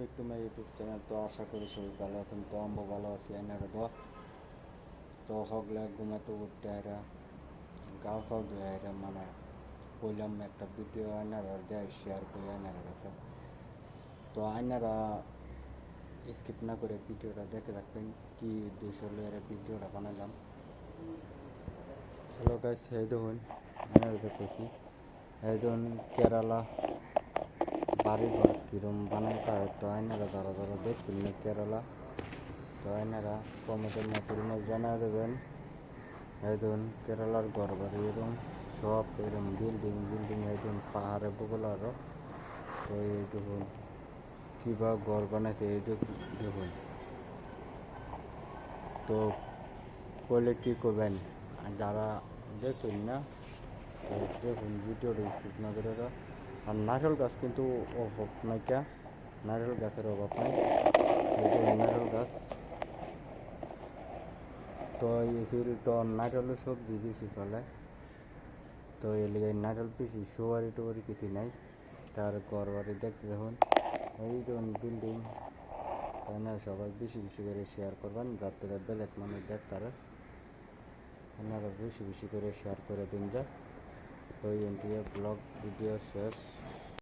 একটু my YouTube channel তো আশা করি সবাই ভালো আছেন তো আমরা ভালো আছি এনারা তো হগলে ঘুমাতে উঠতে এরা গাও খাও ধুয়ে এরা মানে বললাম একটা ভিডিও আয়নারা দেয় শেয়ার করে আয়নারা কাছে তো আয়নারা স্কিপ না করে ভিডিওটা দেখে রাখবেন কি উদ্দেশ্য হলে এরা ভিডিওটা বানালাম। হ্যালো গাইস, এই দেখুন আয়নারা দেখতেছি এই দেখুন কেরালা বাড়ি ঘর কীরম বানাইতে হয় তো আয়নারা যারা যারা দেখবেন না কেরালা তো এনারা কমেন্টের মাধ্যমে জানা দেবেন। এই ধরুন কেরালার ঘর বাড়ি এরকম সব এরকম বিল্ডিং এই ধরুন পাহাড়ে বগল আরও তো এই দেখুন কীভাবে ঘর বানাইছে এই দেখুন। তো করলে কী করবেন যারা দেখুন না তো দেখুন ভিডিওটা স্কিপ না করে আর নারকেল গাছ কিন্তু অভাব নাইকা, নারকেল গাছের অভাব নাই। নারকেল গাছ তো এই ফিল তো নারকেলের সবজি বেশি চলে তো এই লিগে নারকেল বেশি সুপারি টুপারি কিছু নাই। তার ঘর বাড়ি দেখতে দেখুন এই ধরুন বিল্ডিং এনারা সবাই বেশি বেশি করে শেয়ার করবেন যাতে বেলেগ মানুষ দেখতারে এনারা বেশি বেশি করে শেয়ার করে দিন যা তো এই ব্লগ ভিডিও শেষ।